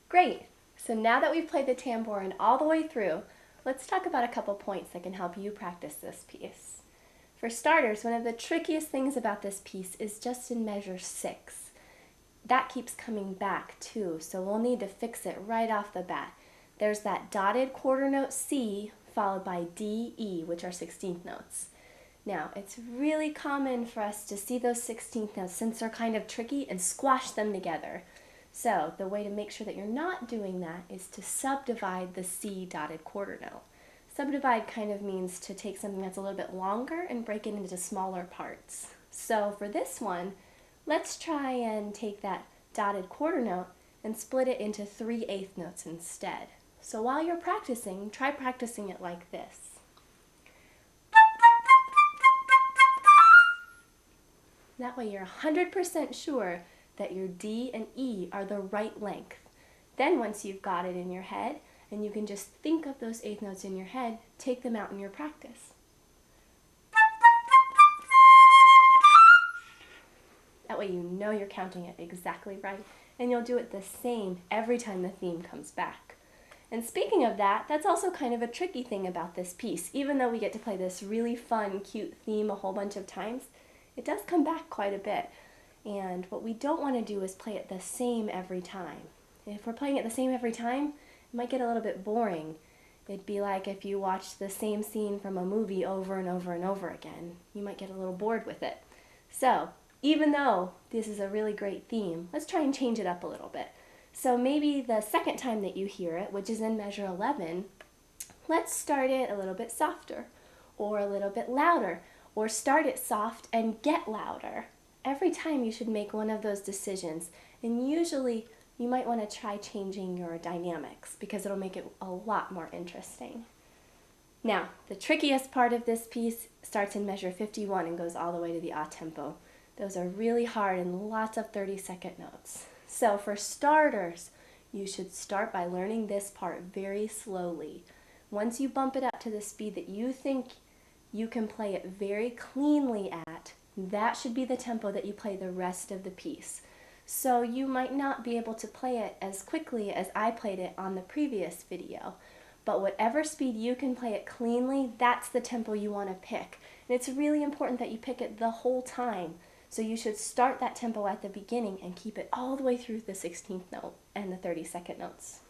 Great! So now that we've played the tambourin all the way through, let's talk about a couple points that can help you practice this piece. For starters, one of the trickiest things about this piece is just in measure 6. That keeps coming back too, so we'll need to fix it right off the bat. There's that dotted quarter note C followed by D, E, which are 16th notes. Now, it's really common for us to see those 16th notes, since they're kind of tricky, and squash them together. So the way to make sure that you're not doing that is to subdivide the C dotted quarter note. Subdivide kind of means to take something that's a little bit longer and break it into smaller parts. So for this one, let's try and take that dotted quarter note and split it into 3/8 notes instead. So while you're practicing, try practicing it like this. That way you're 100% sure that your D and E are the right length. Then once you've got it in your head, and you can just think of those 8th notes in your head, take them out in your practice. That way you know you're counting it exactly right, and you'll do it the same every time the theme comes back. And speaking of that, that's also kind of a tricky thing about this piece. Even though we get to play this really fun, cute theme a whole bunch of times, it does come back quite a bit. And what we don't want to do is play it the same every time. If we're playing it the same every time, it might get a little bit boring. It'd be like if you watched the same scene from a movie over and over and over again. You might get a little bored with it. So, even though this is a really great theme, let's try and change it up a little bit. So maybe the second time that you hear it, which is in measure 11, let's start it a little bit softer, or a little bit louder, or start it soft and get louder. Every time you should make one of those decisions, and usually you might want to try changing your dynamics because it'll make it a lot more interesting. Now, the trickiest part of this piece starts in measure 51 and goes all the way to the a tempo. Those are really hard and lots of 30-second notes. So for starters, you should start by learning this part very slowly. Once you bump it up to the speed that you think you can play it very cleanly at, that should be the tempo that you play the rest of the piece. So you might not be able to play it as quickly as I played it on the previous video, but whatever speed you can play it cleanly, that's the tempo you want to pick. And it's really important that you pick it the whole time. So you should start that tempo at the beginning and keep it all the way through the 16th note and the 30-second notes.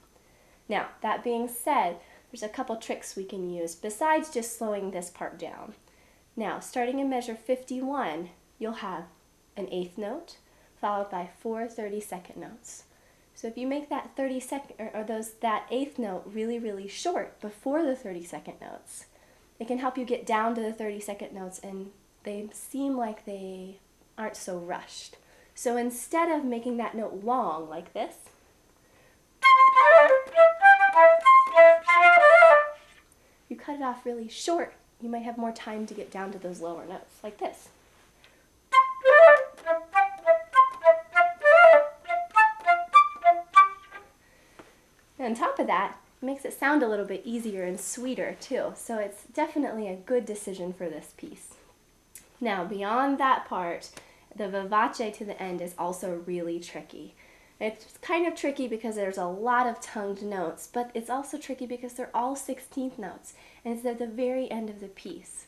Now, that being said, there's a couple tricks we can use besides just slowing this part down. Now, starting in measure 51, you'll have an 8th note followed by 4 30-second notes. So if you make that that 8th note really, really short before the 30-second notes, it can help you get down to the 30-second notes and they seem like they aren't so rushed. So instead of making that note long like this, you cut it off really short. You might have more time to get down to those lower notes like this. And on top of that, it makes it sound a little bit easier and sweeter too. So it's definitely a good decision for this piece. Now, beyond that part, the vivace to the end is also really tricky. It's kind of tricky because there's a lot of tongued notes, but it's also tricky because they're all 16th notes, and it's at the very end of the piece.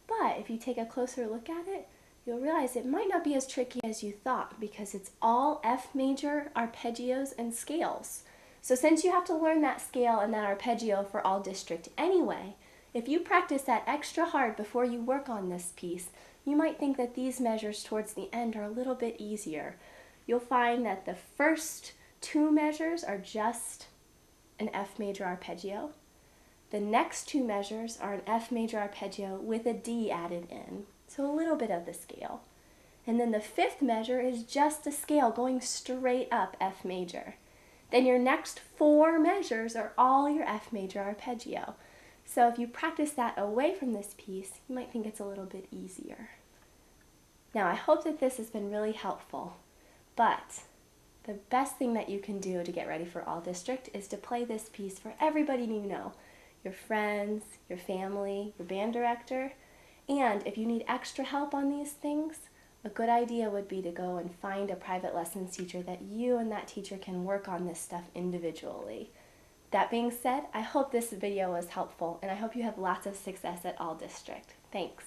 But if you take a closer look at it, you'll realize it might not be as tricky as you thought because it's all F major arpeggios and scales. So since you have to learn that scale and that arpeggio for all district anyway, if you practice that extra hard before you work on this piece, you might think that these measures towards the end are a little bit easier. You'll find that the first 2 measures are just an F major arpeggio. The next 2 measures are an F major arpeggio with a D added in, so a little bit of the scale. And then the 5th measure is just a scale going straight up F major. Then your next 4 measures are all your F major arpeggio. So if you practice that away from this piece, you might think it's a little bit easier. Now, I hope that this has been really helpful, but the best thing that you can do to get ready for all district is to play this piece for everybody you know, your friends, your family, your band director, and if you need extra help on these things, a good idea would be to go and find a private lessons teacher that you and that teacher can work on this stuff individually. That being said, I hope this video was helpful, and I hope you have lots of success at All District. Thanks.